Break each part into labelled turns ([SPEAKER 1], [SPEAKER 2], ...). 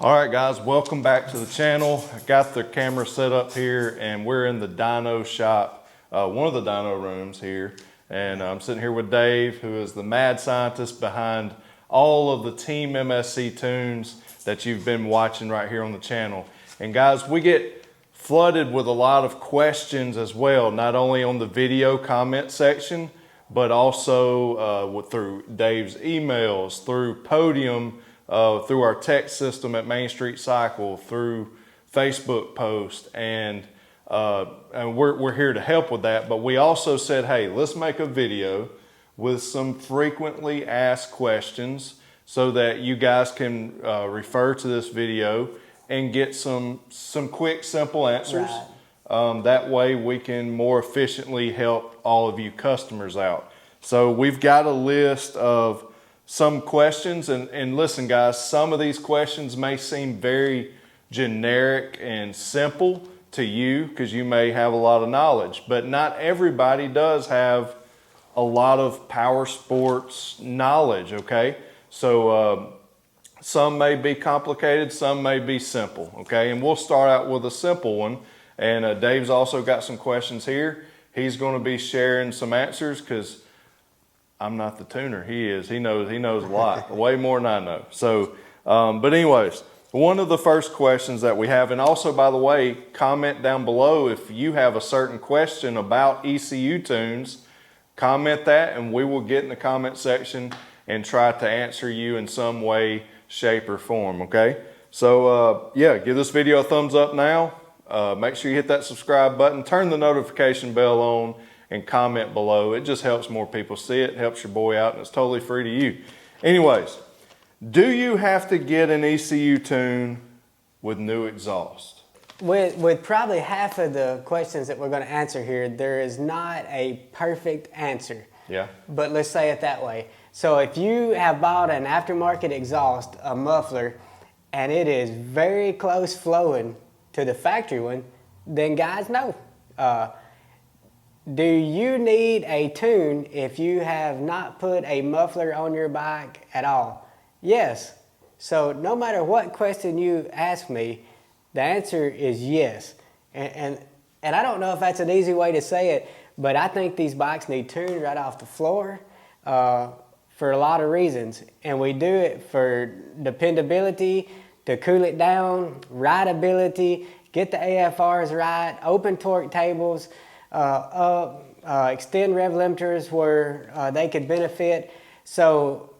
[SPEAKER 1] All right, guys, welcome back to the channel. I got the camera set up here and we're in the dyno shop, one of the dyno rooms here. And I'm sitting here with Dave, who is the mad scientist behind all of the Team MSC tunes that you've been watching right here on the channel. And guys, we get flooded with a lot of questions as well, not only on the video comment section, but also through Dave's emails, through Podium, through our text system at Main Street Cycle, through Facebook posts, and we're here to help with that. But we also said, hey, let's make a video with some frequently asked questions so that you guys can refer to this video and get some quick, simple answers. Right. That way we can more efficiently help all of you customers out. So we've got a list of some questions, and listen guys, some of these questions may seem very generic and simple to you because you may have a lot of knowledge, but not everybody does have a lot of power sports knowledge, okay? So some may be complicated, some may be simple, okay? And we'll start out with a simple one, and Dave's also got some questions here. He's going to be sharing some answers because I'm not the tuner, he is. He knows a lot, way more than I know. So, but anyways, one of the first questions that we have, and also by the way, comment down below if you have a certain question about ECU tunes, comment that and we will get in the comment section and try to answer you in some way, shape or form, okay? So yeah, give this video a thumbs up now. Make sure you hit that subscribe button, turn the notification bell on, and comment below. It just helps more people see it, helps your boy out, and it's totally free to you. Anyways, do you have to get an ECU tune with new exhaust?
[SPEAKER 2] With probably half of the questions that we're going to answer here, there is not a perfect answer.
[SPEAKER 1] Yeah.
[SPEAKER 2] But let's say it that way. So if you have bought an aftermarket exhaust, a muffler, and it is very close flowing to the factory one, then guys, no. Do you need a tune if you have not put a muffler on your bike at all? Yes. So no matter what question you ask me, the answer is yes. And I don't know if that's an easy way to say it, but I think these bikes need tuned right off the floor for a lot of reasons. And we do it for dependability, to cool it down, rideability, get the AFRs right, open torque tables, extend rev limiters where they could benefit. So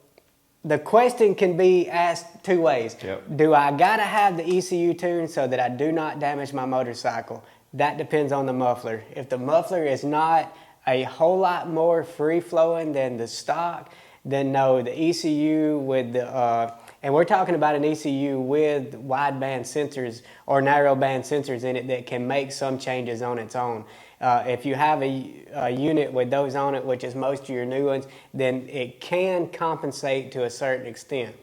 [SPEAKER 2] the question can be asked two ways.
[SPEAKER 1] Yep.
[SPEAKER 2] Do I gotta have the ECU tune so that I do not damage my motorcycle? That depends on the muffler. If the muffler is not a whole lot more free flowing than the stock, then no, the ECU with the, and we're talking about an ECU with wideband sensors or narrowband sensors in it that can make some changes on its own. If you have a unit with those on it, which is most of your new ones, then it can compensate to a certain extent.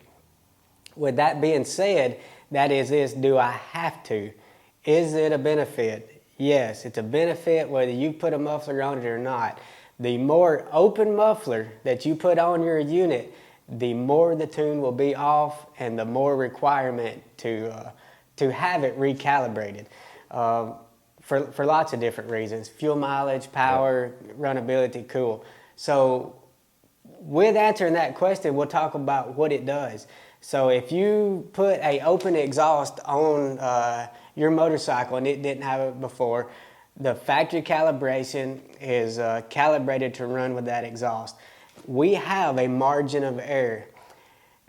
[SPEAKER 2] With that being said, that is this, do I have to? Is it a benefit? Yes, it's a benefit whether you put a muffler on it or not. The more open muffler that you put on your unit, the more the tune will be off and the more requirement to have it recalibrated. For lots of different reasons, fuel mileage, power, runnability, cool. So with answering that question, we'll talk about what it does. So if you put a open exhaust on your motorcycle and it didn't have it before, the factory calibration is calibrated to run with that exhaust. We have a margin of error.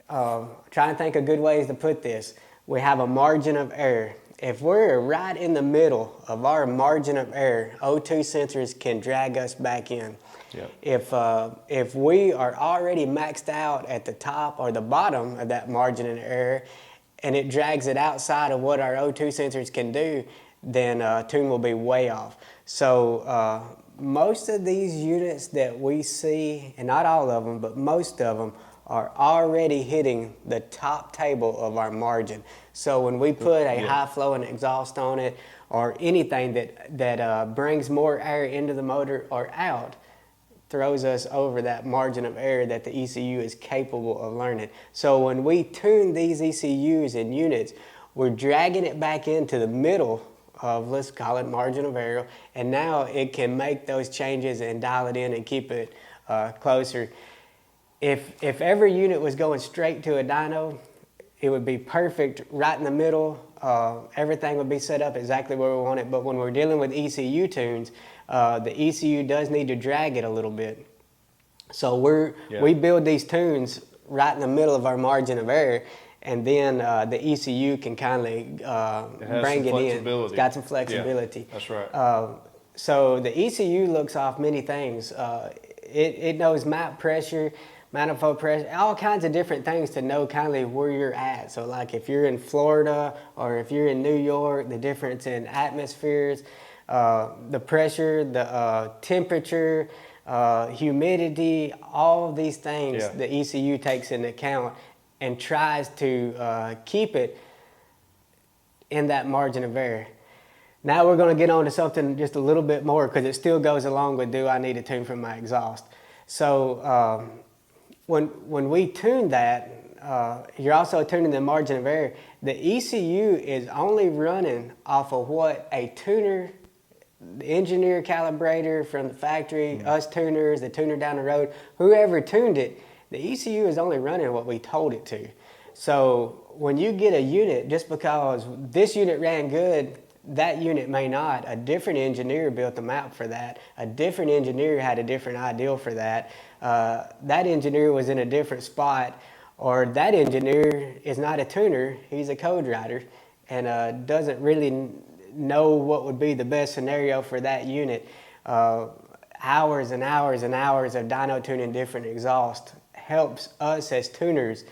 [SPEAKER 2] Trying to think of good ways to put this. We have a margin of error. If we're right in the middle of our margin of error, O2 sensors can drag us back in. Yep. If we are already maxed out at the top or the bottom of that margin of error and it drags it outside of what our O2 sensors can do, then tune will be way off. So most of these units that we see, and not all of them, but most of them, are already hitting the top table of our margin. So when we put a high flowing exhaust on it or anything that brings more air into the motor or out, throws us over that margin of error that the ECU is capable of learning. So when we tune these ECUs and units, we're dragging it back into the middle of, let's call it margin of error, and now it can make those changes and dial it in and keep it closer. If every unit was going straight to a dyno, it would be perfect right in the middle. Everything would be set up exactly where we want it. But when we're dealing with ECU tunes, the ECU does need to drag it a little bit. So we build these tunes right in the middle of our margin of error, and then the ECU can kind of bring it in. It's got some flexibility.
[SPEAKER 1] Yeah, that's right.
[SPEAKER 2] So the ECU looks off many things. It knows map pressure, manifold pressure, all kinds of different things to know kind of where you're at. So like if you're in Florida or if you're in New York, the difference in atmospheres, the pressure, the temperature, humidity, all of these things the ECU takes into account and tries to keep it in that margin of error. Now we're going to get on to something just a little bit more, because it still goes along with, do I need a tune for my exhaust? So when we tune that, you're also tuning the margin of error. The ECU is only running off of what a tuner, the engineer calibrator from the factory, us tuners, the tuner down the road, whoever tuned it, the ECU is only running what we told it to. So when you get a unit, just because this unit ran good, that unit may not. A different engineer built the map for that. A different engineer had a different ideal for that. That engineer was in a different spot, or that engineer is not a tuner, he's a code writer, and doesn't really know what would be the best scenario for that unit. Hours and hours and hours of dyno tuning different exhaust helps us as tuners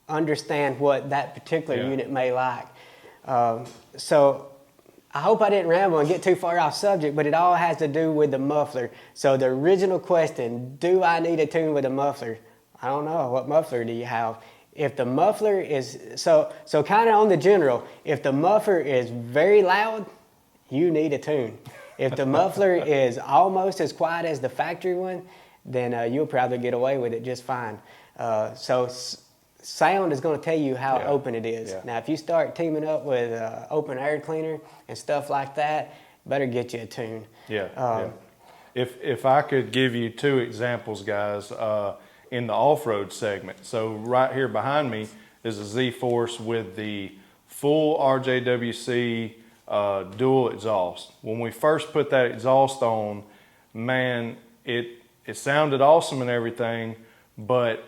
[SPEAKER 2] understand what that particular unit may like. So I hope I didn't ramble and get too far off subject, but it all has to do with the muffler. So the original question, do I need a tune with a muffler? I don't know. What muffler do you have? If the muffler is, so kind of on the general, if the muffler is very loud, you need a tune. If the muffler is almost as quiet as the factory one, then you'll probably get away with it just fine. Sound is going to tell you how open it is. Now, if you start teaming up with open air cleaner and stuff like that, better get you a tune.
[SPEAKER 1] If I could give you two examples, guys, in the off-road segment. So right here behind me is a ZFORCE with the full RJWC dual exhaust. When we first put that exhaust on, man, it sounded awesome and everything, but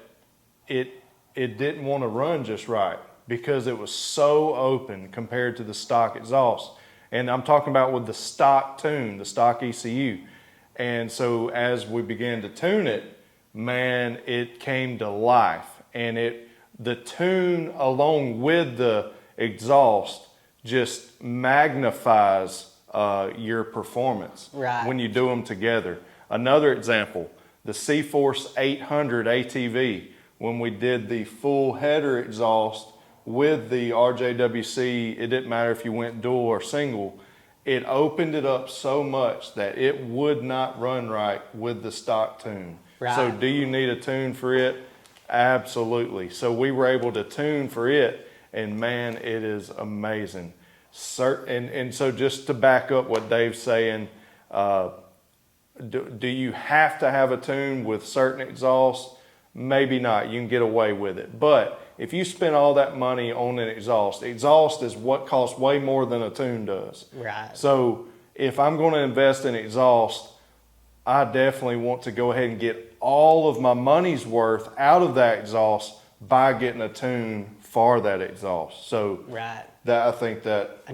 [SPEAKER 1] it didn't want to run just right because it was so open compared to the stock exhaust. And I'm talking about with the stock tune, the stock ECU. And so as we began to tune it, man, it came to life. And the tune along with the exhaust just magnifies your performance when you do them together. Another example, the CFORCE 800 ATV. When we did the full header exhaust with the RJWC, it didn't matter if you went dual or single, it opened it up so much that it would not run right with the stock tune. So do you need a tune for it? Absolutely. So we were able to tune for it, and man, it is amazing. And so just to back up what Dave's saying, do you have to have a tune with certain exhausts? Maybe not. You can get away with it. But if you spend all that money on an exhaust is what costs way more than a tune does. So if I'm going to invest in exhaust, I definitely want to go ahead and get all of my money's worth out of that exhaust by getting a tune for that exhaust. So that, I think that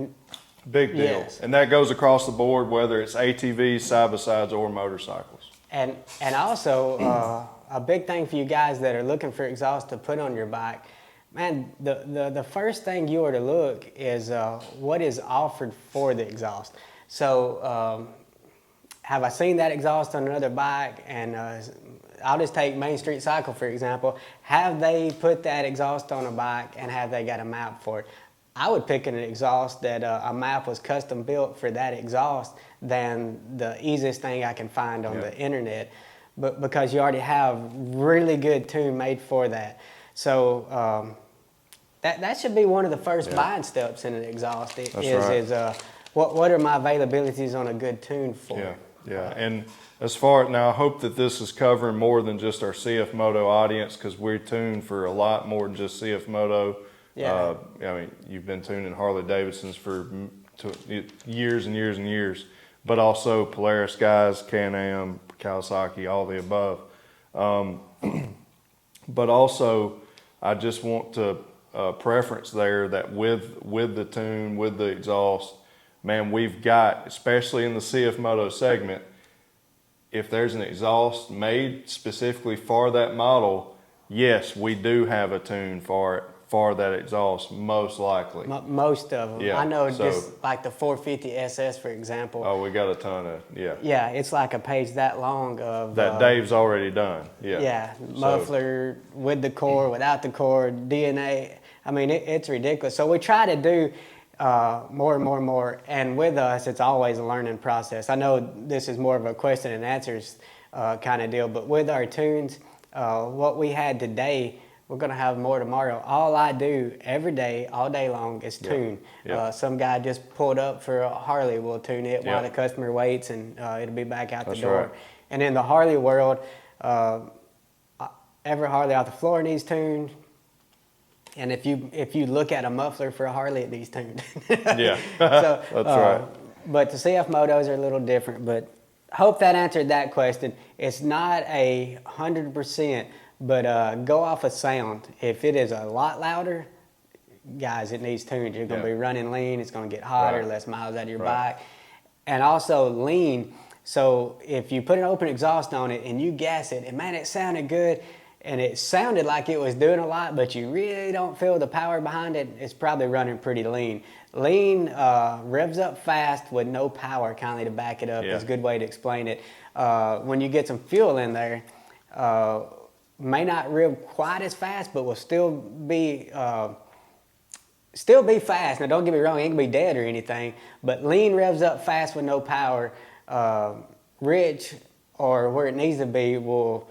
[SPEAKER 1] big deal. And that goes across the board, whether it's ATVs, side-by-sides, or motorcycles.
[SPEAKER 2] And also, a big thing for you guys that are looking for exhaust to put on your bike, man, the first thing you are to look is what is offered for the exhaust. So have I seen that exhaust on another bike? And I'll just take Main Street Cycle, for example. Have they put that exhaust on a bike, and have they got a map for it? I would pick an exhaust that a map was custom built for that exhaust than the easiest thing I can find on the internet, but because you already have really good tune made for that. So that should be one of the first buying steps in an exhaust. What are my availabilities on a good tune for?
[SPEAKER 1] Yeah. And as far now, I hope that this is covering more than just our CFMOTO audience, because we tune for a lot more than just CFMOTO.
[SPEAKER 2] Yeah.
[SPEAKER 1] I mean, you've been tuning Harley Davidsons for years and years and years, but also Polaris guys, Can-Am, Kawasaki, all the above. But also, I just want to preference there that with the tune, with the exhaust, man, we've got, especially in the CFMOTO segment, if there's an exhaust made specifically for that model, yes, we do have a tune for that exhaust, most likely.
[SPEAKER 2] Most of them.
[SPEAKER 1] Yeah,
[SPEAKER 2] I know,
[SPEAKER 1] so,
[SPEAKER 2] just like the 450 SS, for example.
[SPEAKER 1] Oh, we got a ton of,
[SPEAKER 2] Yeah, it's like a page that long of...
[SPEAKER 1] that Dave's already done,
[SPEAKER 2] Yeah, muffler with the core, without the core, DNA. I mean, it's ridiculous. So we try to do more and more and more, and with us, it's always a learning process. I know this is more of a question and answers kind of deal, but with our tunes, what we had today, we're going to have more tomorrow. All I do every day, all day long, is tune. Some guy just pulled up for a Harley. We'll tune it while the customer waits, and it'll be back out the door.
[SPEAKER 1] Right.
[SPEAKER 2] And in the Harley world, every Harley off the floor needs tuned. And if you look at a muffler for a Harley, it needs tuned.
[SPEAKER 1] Yeah,
[SPEAKER 2] So,
[SPEAKER 1] that's right.
[SPEAKER 2] But the CFMOTOs are a little different. But hope that answered that question. It's not 100%. But go off of sound. If it is a lot louder, guys, it needs tuned. You're going to be running lean. It's going to get hotter, less miles out of your bike. And also lean. So if you put an open exhaust on it and you gas it, and man, it sounded good, and it sounded like it was doing a lot, but you really don't feel the power behind it, it's probably running pretty lean. Lean revs up fast with no power, kind of to back it up. It's a good way to explain it. When you get some fuel in there, may not rev quite as fast, but will still be fast. Now, don't get me wrong, it ain't gonna be dead or anything, but lean revs up fast with no power. Rich, or where it needs to be, it'll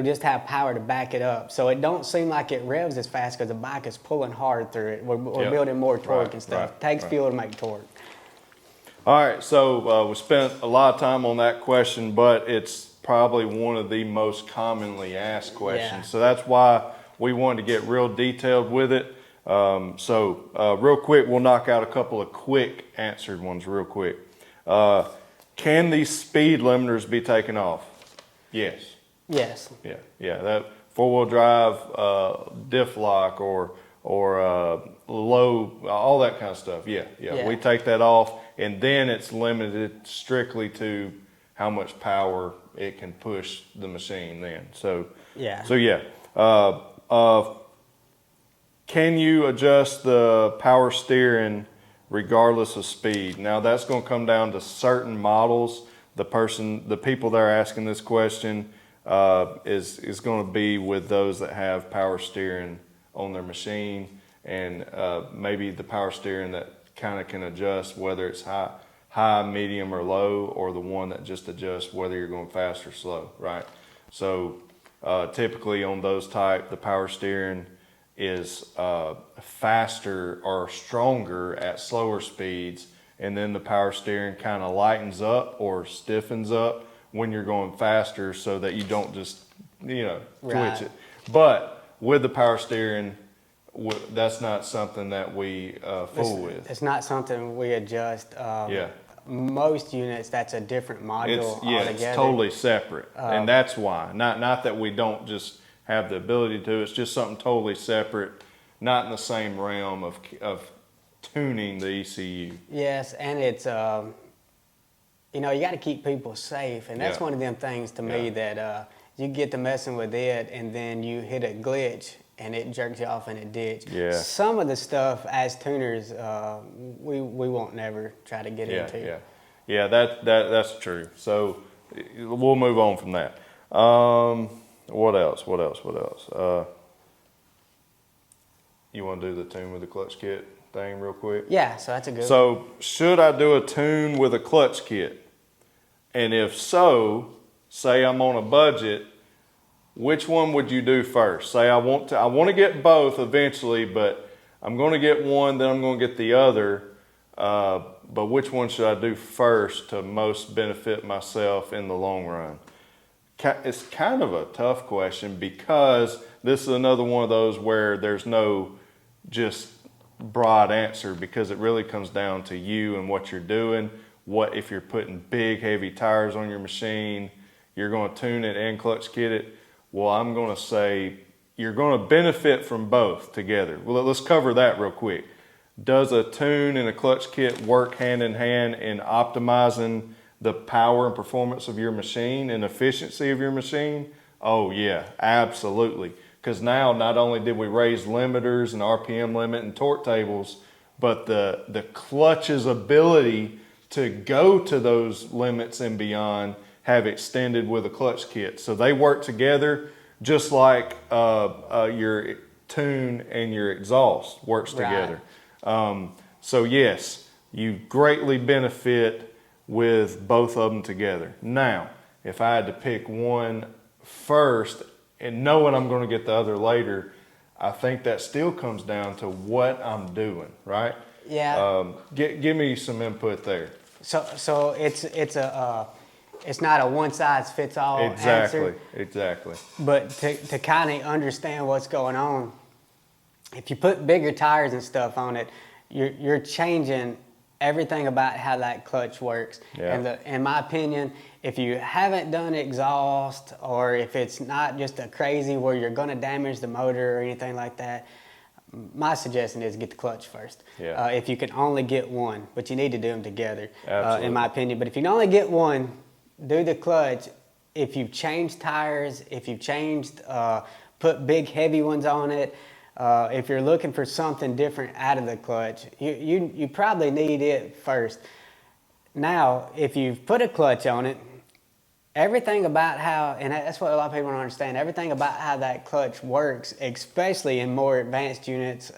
[SPEAKER 2] just have power to back it up. So it don't seem like it revs as fast because the bike is pulling hard through it. We're building more torque and stuff. Takes fuel to make torque.
[SPEAKER 1] All right, so we spent a lot of time on that question, but it's probably one of the most commonly asked questions. So that's why we wanted to get real detailed with it. Real quick, we'll knock out a couple of quick answered ones real quick. Can these speed limiters be taken off? Yes.
[SPEAKER 2] Yes.
[SPEAKER 1] Yeah. That four-wheel drive, diff lock, or low, all that kind of stuff. Yeah. We take that off, and then it's limited strictly to how much power it can push the machine then. Can you adjust the power steering regardless of speed? Now that's going to come down to certain models. The people that are asking this question is going to be with those that have power steering on their machine, and maybe the power steering that kind of can adjust whether it's high, medium, or low, or the one that just adjusts whether you're going fast or slow, right? So typically on those type, the power steering is faster or stronger at slower speeds, and then the power steering kind of lightens up or stiffens up when you're going faster, so that you don't just twitch it. But with the power steering, that's not something that we fool with.
[SPEAKER 2] It's not something we adjust. Most units, that's a different module altogether.
[SPEAKER 1] It's totally separate, and that's why. Not that we don't just have the ability to. It's just something totally separate, not in the same realm of tuning the ECU.
[SPEAKER 2] Yes, and it's you got to keep people safe, and that's one of them things to me that you get to messing with it, and then you hit a glitch and it jerks you off in a ditch. Some of the stuff as tuners we won't never try to get into.
[SPEAKER 1] That's true. So we'll move on from that. What else? You want to do the tune with the clutch kit thing real quick?
[SPEAKER 2] Yeah, so that's a good one.
[SPEAKER 1] So should I do a tune with a clutch kit? And if so, say I'm on a budget, which one would you do first? Say I want to get both eventually, but I'm going to get one, then I'm going to get the other. But which one should I do first to most benefit myself in the long run? It's kind of a tough question because this is another one of those where there's no just broad answer, because it really comes down to you and what you're doing. What if you're putting big heavy tires on your machine, you're going to tune it and clutch kit it? Well, I'm going to say you're going to benefit from both together. Well, let's cover that real quick. Does a tune and a clutch kit work hand in hand in optimizing the power and performance of your machine and efficiency of your machine? Oh yeah, absolutely. Because now not only did we raise limiters and RPM limit and torque tables, but the clutch's ability to go to those limits and beyond have extended with a clutch kit. So they work together just like your tune and your exhaust works together. So yes, you greatly benefit with both of them together. Now, if I had to pick one first and knowing I'm going to get the other later, I think that still comes down to what I'm doing, right?
[SPEAKER 2] Yeah.
[SPEAKER 1] Give me some input there.
[SPEAKER 2] So it's not a one size fits all answer.
[SPEAKER 1] Exactly.
[SPEAKER 2] But to kind of understand what's going on, if you put bigger tires and stuff on it, you're changing everything about how that clutch works.
[SPEAKER 1] Yeah.
[SPEAKER 2] And in my opinion, if you haven't done exhaust, or if it's not just a crazy where you're going to damage the motor or anything like that, my suggestion is get the clutch first.
[SPEAKER 1] Yeah.
[SPEAKER 2] If you can only get one, but you need to do them together,
[SPEAKER 1] Absolutely.
[SPEAKER 2] in my opinion. But if you can only get one, do the clutch. If you've changed tires, if you've changed, put big heavy ones on it, if you're looking for something different out of the clutch, you probably need it first. Now, if you've put a clutch on it, everything about how, and that's what a lot of people don't understand, everything about how that clutch works, especially in more advanced units,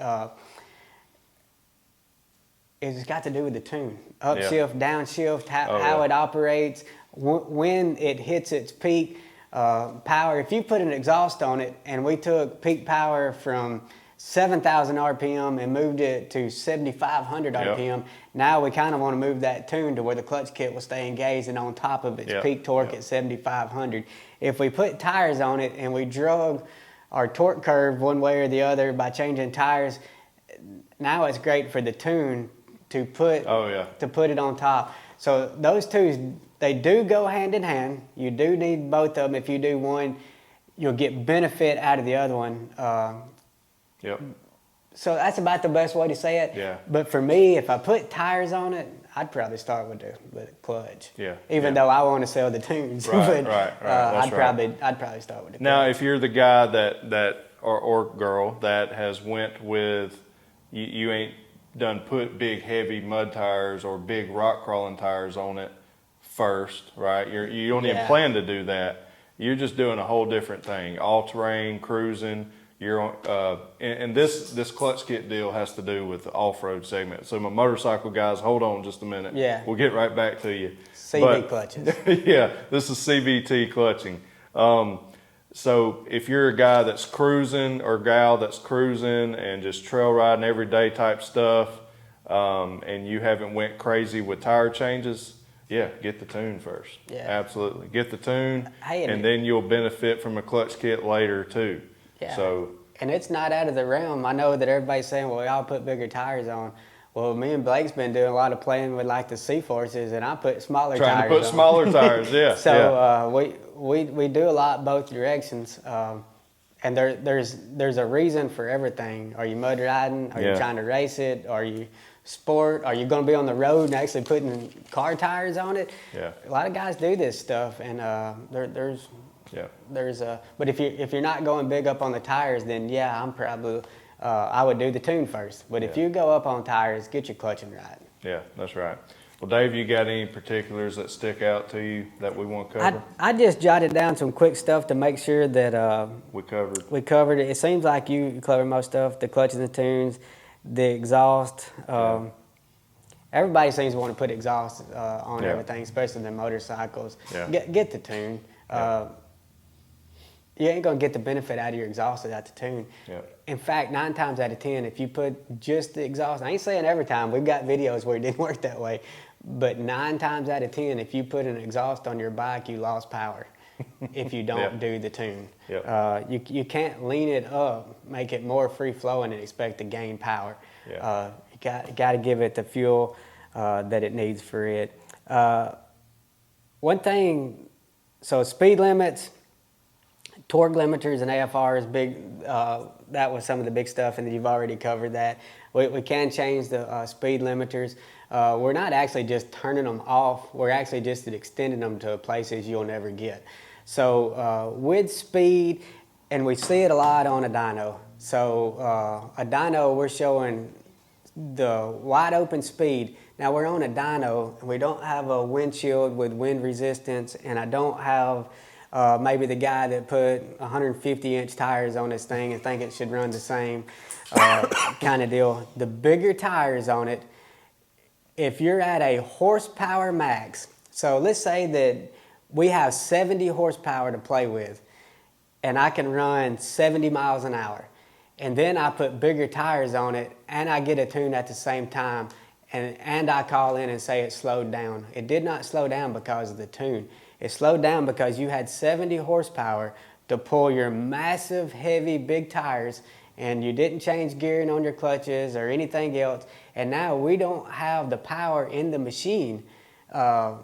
[SPEAKER 2] it's got to do with the tune. Upshift, downshift, how it operates, when it hits its peak power. If you put an exhaust on it and we took peak power from 7,000 RPM and moved it to 7,500 RPM, now we kind of want to move that tune to where the clutch kit will stay engaged and on top of its peak torque at 7,500. If we put tires on it and we drug our torque curve one way or the other by changing tires, now it's great for the tune to put it on top. So those two, they do go hand in hand. You do need both of them. If you do one, you'll get benefit out of the other one. So that's about the best way to say it.
[SPEAKER 1] Yeah.
[SPEAKER 2] But for me, if I put tires on it, I'd probably start with the clutch.
[SPEAKER 1] Yeah.
[SPEAKER 2] Even though I want to sell the tunes.
[SPEAKER 1] Right.
[SPEAKER 2] I'd probably start with the clutch.
[SPEAKER 1] Now, if you're the guy that or girl that has went with, you ain't done put big heavy mud tires or big rock crawling tires on it first, right? You don't even plan to do that. You're just doing a whole different thing. All terrain, cruising. You're on, and this clutch kit deal has to do with the off-road segment. So my motorcycle guys, hold on just a minute.
[SPEAKER 2] Yeah.
[SPEAKER 1] We'll get right back to you.
[SPEAKER 2] CV clutches.
[SPEAKER 1] Yeah, this is CVT clutching. So if you're a guy that's cruising or gal that's cruising and just trail riding everyday type stuff, and you haven't went crazy with tire changes, get the tune first. Yeah. Absolutely. Get the tune, and then you'll benefit from a clutch kit later too.
[SPEAKER 2] Yeah.
[SPEAKER 1] So,
[SPEAKER 2] and it's not out of the realm. I know that everybody's saying, well, we all put bigger tires on. Well, me and Blake's been doing a lot of playing with like the CFORCEs, and I put smaller tires on.
[SPEAKER 1] Trying to put smaller tires, yeah.
[SPEAKER 2] So we do a lot both directions. And there's a reason for everything. Are you mud riding? Are you trying to race it? Are you sport? Are you going to be on the road and actually putting car tires on it?
[SPEAKER 1] Yeah.
[SPEAKER 2] A lot of guys do this stuff, and but if you're not going big up on the tires, then I'm probably I would do the tune first. But if you go up on tires, get your clutching right.
[SPEAKER 1] Yeah, that's right. Well, Dave, you got any particulars that stick out to you that we want to cover?
[SPEAKER 2] I just jotted down some quick stuff to make sure that
[SPEAKER 1] We covered.
[SPEAKER 2] we covered it. It seems like you covered most stuff, the clutches and tunes, the exhaust. Everybody seems to want to put exhaust on everything, especially their motorcycles.
[SPEAKER 1] Yeah.
[SPEAKER 2] Get the tune. You ain't going to get the benefit out of your exhaust without the tune.
[SPEAKER 1] Yeah.
[SPEAKER 2] In fact, 9 times out of 10, if you put just the exhaust, I ain't saying every time, we've got videos where it didn't work that way, but 9 times out of 10, if you put an exhaust on your bike, you lost power if you don't do the tune. You can't lean it up, make it more free-flowing and expect to gain power. You got to give it the fuel that it needs for it. One thing, so speed limits, torque limiters and AFRs, big. That was some of the big stuff, and you've already covered that. We can change the speed limiters. We're not actually just turning them off. We're actually just extending them to places you'll never get. So with speed, and we see it a lot on a dyno. So a dyno, we're showing the wide open speed. Now we're on a dyno, and we don't have a windshield with wind resistance, and I don't have maybe the guy that put 150-inch tires on this thing and think it should run the same kind of deal. The bigger tires on it, if you're at a horsepower max, so let's say that we have 70 horsepower to play with, and I can run 70 miles an hour, and then I put bigger tires on it, and I get a tune at the same time, and I call in and say it slowed down. It did not slow down because of the tune. It slowed down because you had 70 horsepower to pull your massive, heavy, big tires, and you didn't change gearing on your clutches or anything else. And now we don't have the power in the machine to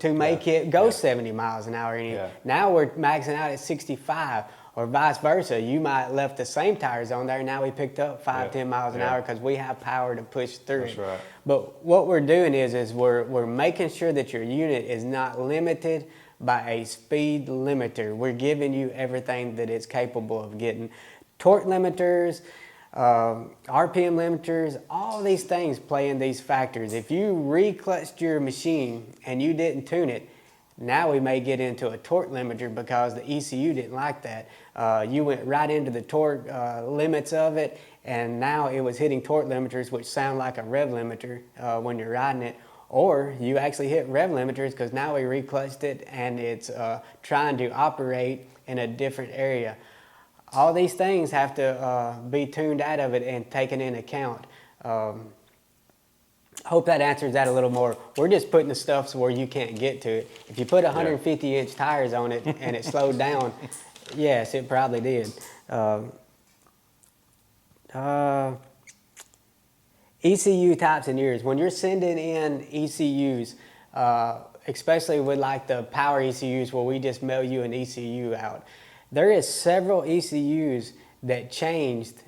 [SPEAKER 2] make it go 70 miles an hour. Now we're maxing out at 65, or vice versa. You might left the same tires on there, now we picked up 5-10 miles an hour because we have power to push through it.
[SPEAKER 1] Right.
[SPEAKER 2] But what we're doing is we're making sure that your unit is not limited by a speed limiter. We're giving you everything that it's capable of getting. Torque limiters, RPM limiters, all these things play in these factors. If you re-clutched your machine and you didn't tune it, now we may get into a torque limiter because the ECU didn't like that. You went right into the torque limits of it, and now it was hitting torque limiters, which sound like a rev limiter when you're riding it. Or you actually hit rev limiters because now we re-clutched it and it's trying to operate in a different area. All these things have to be tuned out of it and taken into account. Hope that answers that a little more. We're just putting the stuff so where you can't get to it. If you put 150-inch tires on it and it slowed down, yes, it probably did. ECU types and years. When you're sending in ECUs, especially with like the power ECUs where we just mail you an ECU out, there is several ECUs that changed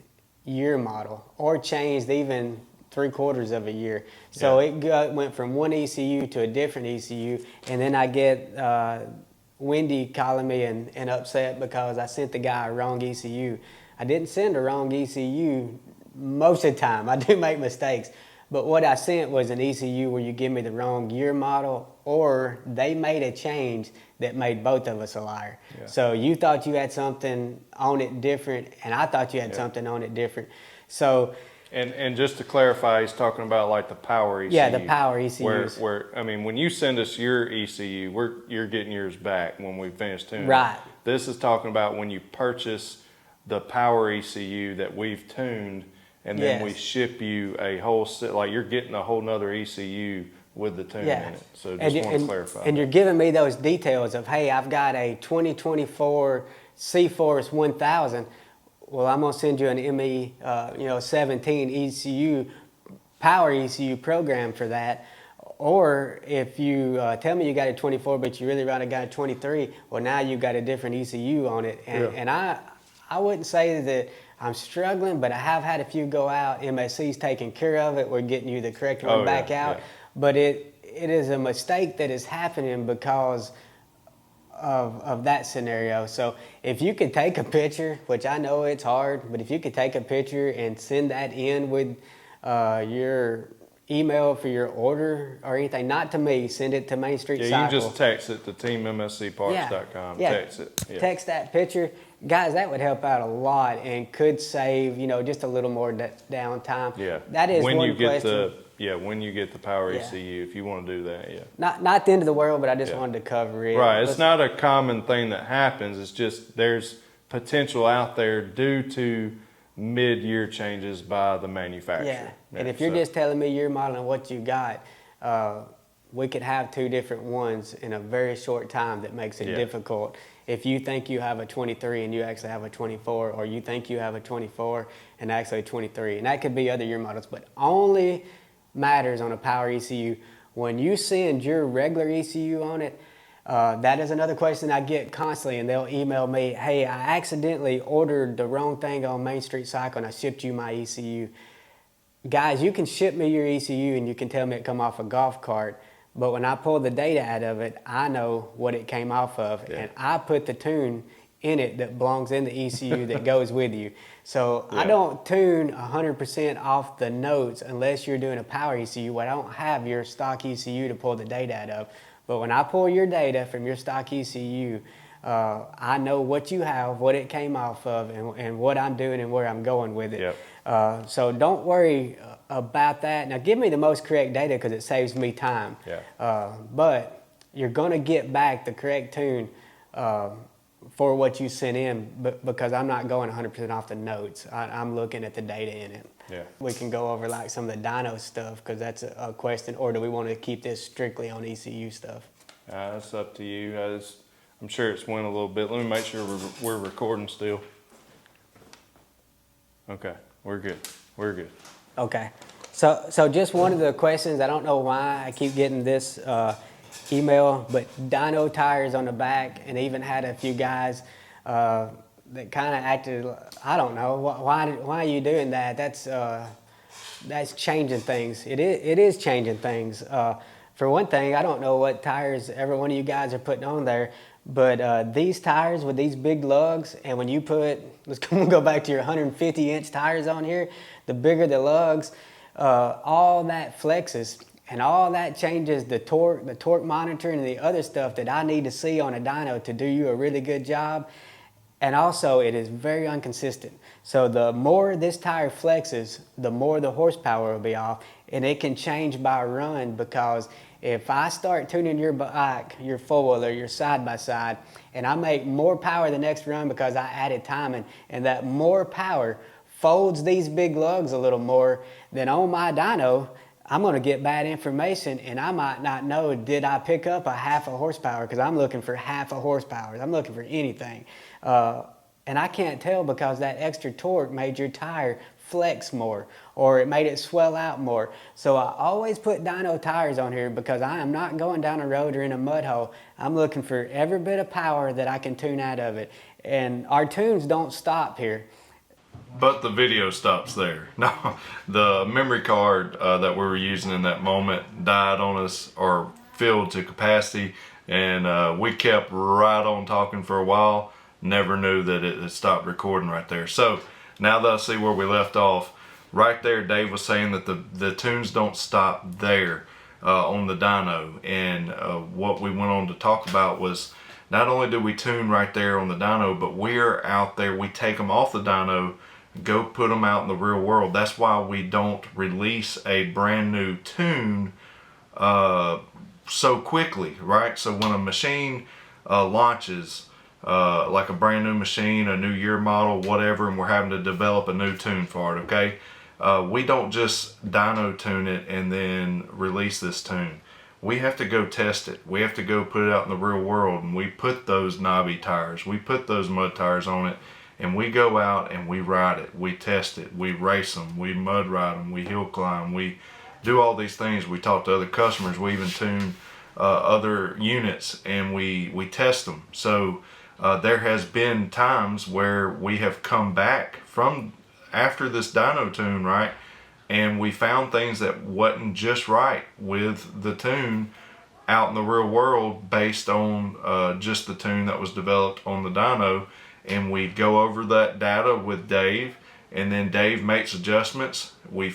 [SPEAKER 2] year model or changed even 3/4 of a year. So it went from one ECU to a different ECU, and then I get Wendy calling me and upset because I sent the guy a wrong ECU. I didn't send a wrong ECU most of the time. I do make mistakes. But what I sent was an ECU where you give me the wrong year model, or they made a change that made both of us a liar. So you thought you had something on it different, and I thought you had something on it different. So...
[SPEAKER 1] And just to clarify, he's talking about like the power ECU.
[SPEAKER 2] Yeah, the power ECUs.
[SPEAKER 1] Where I mean, when you send us your ECU, you're getting yours back when we finish tuning.
[SPEAKER 2] Right.
[SPEAKER 1] This is talking about when you purchase the power ECU that we've tuned, and then we ship you a whole set, like you're getting a whole nother ECU with the tune in it. So just want to clarify.
[SPEAKER 2] And you're giving me those details of, hey, I've got a 2024 CFORCE 1000. Well, I'm gonna send you an ME 17 ECU power ECU program for that. Or if you tell me you got a 24 but you really rather got a 23, well, now you've got a different ECU on it. And I wouldn't say that I'm struggling, but I have had a few go out. MSC's taking care of it. We're getting you the correct one back out. But it is a mistake that is happening because of that scenario. So if you could take a picture, which I know it's hard, but if you could take a picture and send that in with your email for your order or anything, not to me, send it to Main Street Cycle.
[SPEAKER 1] Yeah, you can just text it to teammscparts.com.
[SPEAKER 2] Yeah.
[SPEAKER 1] Text it. Yeah.
[SPEAKER 2] Text that picture. Guys, that would help out a lot and could save, you know, just a little more downtime.
[SPEAKER 1] Yeah.
[SPEAKER 2] That is
[SPEAKER 1] when
[SPEAKER 2] one
[SPEAKER 1] you get
[SPEAKER 2] question.
[SPEAKER 1] when you get the power
[SPEAKER 2] Yeah.
[SPEAKER 1] ECU, if you want to do that, yeah.
[SPEAKER 2] Not the end of the world, but I just
[SPEAKER 1] Yeah.
[SPEAKER 2] wanted to cover it.
[SPEAKER 1] Right. It's not a common thing that happens. It's just there's potential out there due to mid-year changes by the manufacturer.
[SPEAKER 2] Yeah. And if you're just telling me your model and what you got, we could have two different ones in a very short time that makes it difficult. If you think you have a 23 and you actually have a 24, or you think you have a 24 and actually a 23, and that could be other year models, but only matters on a power ECU. When you send your regular ECU on it, that is another question I get constantly, and they'll email me, hey, I accidentally ordered the wrong thing on Main Street Cycle and I shipped you my ECU. Guys, you can ship me your ECU and you can tell me it come off a golf cart, but when I pull the data out of it, I know what it came off of, and I put the tune in it that belongs in the ECU that goes with you. So I don't tune 100% off the notes unless you're doing a power ECU where I don't have your stock ECU to pull the data out of. But when I pull your data from your stock ECU, I know what you have, what it came off of, and what I'm doing and where I'm going with it.
[SPEAKER 1] Yep.
[SPEAKER 2] So don't worry about that. Now give me the most correct data because it saves me time.
[SPEAKER 1] Yeah.
[SPEAKER 2] But you're going to get back the correct tune for what you sent in, because I'm not going 100% off the notes. I'm looking at the data in it.
[SPEAKER 1] Yeah.
[SPEAKER 2] We can go over like some of the dyno stuff because that's a question, or do we want to keep this strictly on ECU stuff?
[SPEAKER 1] That's up to you. I'm sure it's went a little bit. Let me make sure we're recording still. Okay, we're good. We're good.
[SPEAKER 2] Okay. So just one of the questions, I don't know why I keep getting this email, but Dyno Tires on the back, and even had a few guys that kind of acted, I don't know, why are you doing that? That's changing things. It is changing things. For one thing, I don't know what tires every one of you guys are putting on there, but these tires with these big lugs, and when you put, let's go back to your 150-inch tires on here, the bigger the lugs, all that flexes, and all that changes the torque monitoring and the other stuff that I need to see on a dyno to do you a really good job. And also, it is very inconsistent. So the more this tire flexes, the more the horsepower will be off, and it can change by run, because if I start tuning your bike, your four-wheeler, your side-by-side, and I make more power the next run because I added timing, and that more power folds these big lugs a little more, then on my dyno, I'm going to get bad information, and I might not know, did I pick up a half a horsepower, because I'm looking for half a horsepower. I'm looking for anything. And I can't tell because that extra torque made your tire flex more, or it made it swell out more. So I always put dyno tires on here because I am not going down a road or in a mud hole. I'm looking for every bit of power that I can tune out of it. And our tunes don't stop here.
[SPEAKER 1] But the video stops there. No, the memory card that we were using in that moment died on us, or filled to capacity, and we kept right on talking for a while. Never knew that it had stopped recording right there. So now that I see where we left off, right there Dave was saying that the tunes don't stop there on the dyno, and what we went on to talk about was not only do we tune right there on the dyno, but we're out there, we take them off the dyno, go put them out in the real world. That's why we don't release a brand new tune so quickly, right? So when a machine launches, like a brand new machine, a new year model, whatever, and we're having to develop a new tune for it, okay? We don't just dyno tune it and then release this tune. We have to go test it. We have to go put it out in the real world, and we put those knobby tires, we put those mud tires on it, and we go out and we ride it, we test it, we race them, we mud ride them, we hill climb, we do all these things. We talk to other customers, we even tune other units, and we test them. So there has been times where we have come back from after this dyno tune, right, and we found things that wasn't just right with the tune out in the real world based on just the tune that was developed on the dyno. And we go over that data with Dave, and then Dave makes adjustments. We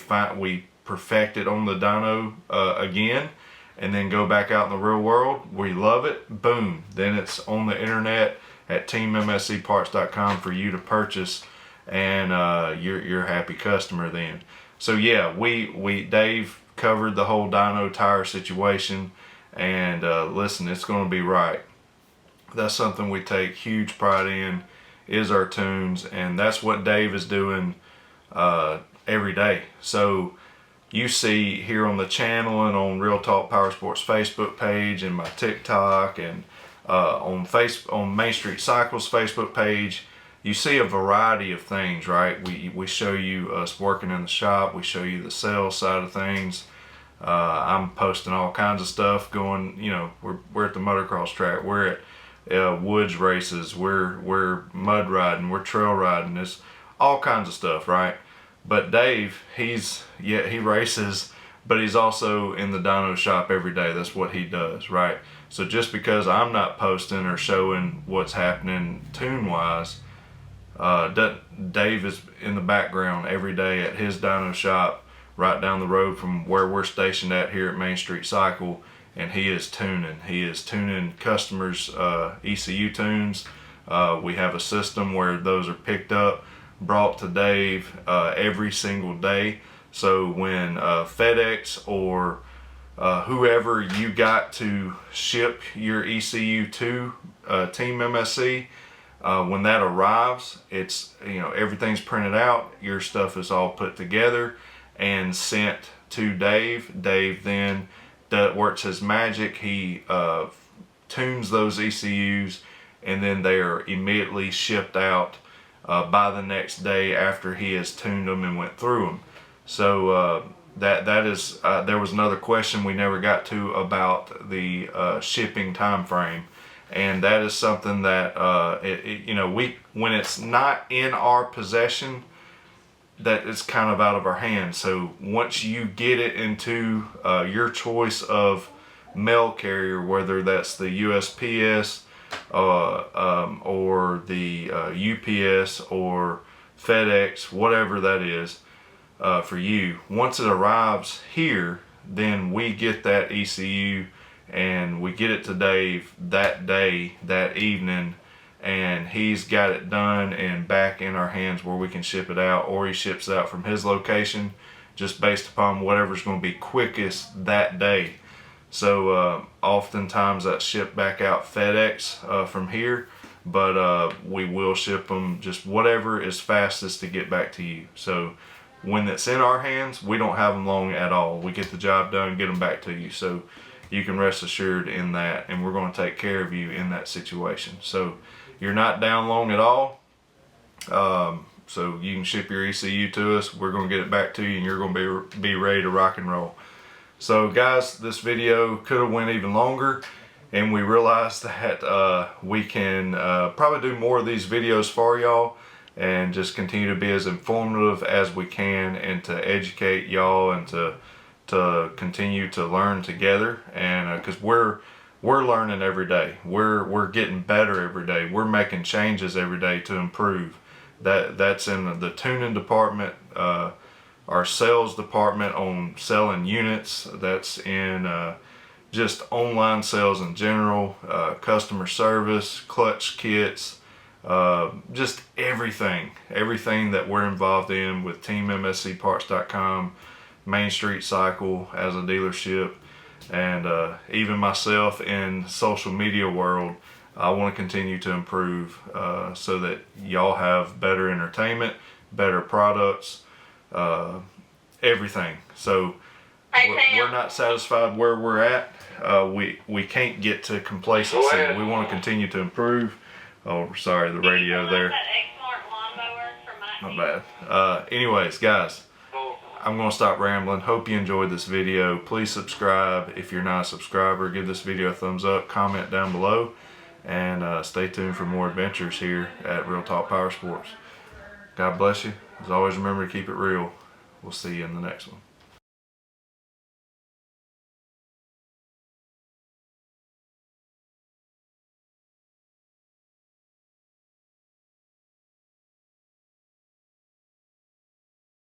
[SPEAKER 1] perfect it on the dyno again, and then go back out in the real world, we love it, boom, then it's on the internet at teammscparts.com for you to purchase, and you're a happy customer then. So yeah, Dave covered the whole Dyno tire situation, and listen, it's going to be right. That's something we take huge pride in, is our tunes, and that's what Dave is doing every day. So you see here on the channel and on Real Talk Powersports Facebook page and my TikTok and on Main Street Cycles Facebook page, you see a variety of things, right? We show you us working in the shop, we show you the sales side of things. I'm posting all kinds of stuff going, you know, we're at the motocross track, we're at woods races, we're mud riding, we're trail riding, there's all kinds of stuff, right? But Dave, he races, but he's also in the dyno shop every day. That's what he does, right? So just because I'm not posting or showing what's happening tune wise, Dave is in the background every day at his dyno shop right down the road from where we're stationed at here at Main Street Cycle, and he is tuning. He is tuning customers' ECU tunes. We have a system where those are picked up, brought to Dave every single day. So when FedEx or whoever you got to ship your ECU to Team MSC, when that arrives, it's, you know, everything's printed out, your stuff is all put together and sent to Dave. Dave then works his magic. He tunes those ECUs, and then they are immediately shipped out by the next day after he has tuned them and went through them. So that is there was another question we never got to about the shipping time frame, and that is something that you know, when it's not in our possession, that it's kind of out of our hands. So once you get it into your choice of mail carrier, whether that's the USPS or the UPS or FedEx, whatever that is for you, once it arrives here, then we get that ECU and we get it to Dave that day, that evening, and he's got it done and back in our hands where we can ship it out, or he ships it out from his location just based upon whatever's going to be quickest that day. So oftentimes that's shipped back out FedEx from here, but we will ship them just whatever is fastest to get back to you. So when it's in our hands, we don't have them long at all. We get the job done, get them back to you. So you can rest assured in that, and we're going to take care of you in that situation. So you're not down long at all. So you can ship your ECU to us, we're going to get it back to you, and you're going to be ready to rock and roll. So guys, this video could have went even longer, and we realized that we can probably do more of these videos for y'all and just continue to be as informative as we can, and to educate y'all, and to continue to learn together. And because we're learning every day, we're getting better every day, we're making changes every day to improve. That's in the tuning department, our sales department on selling units, that's in just online sales in general, customer service, clutch kits, just everything that we're involved in with teammscparts.com, Main Street Cycle as a dealership, and even myself in social media world. I want to continue to improve so that y'all have better entertainment, better products, everything. So we're not satisfied where we're at. We can't get to complacency. We want to continue to improve. Oh, sorry, the radio there. Not bad. Anyways, guys, I'm going to stop rambling. Hope you enjoyed this video. Please subscribe if you're not a subscriber. Give this video a thumbs up, comment down below, and stay tuned for more adventures here at Real Talk Powersports. God bless you. As always, remember to keep it real. We'll see you in the next one.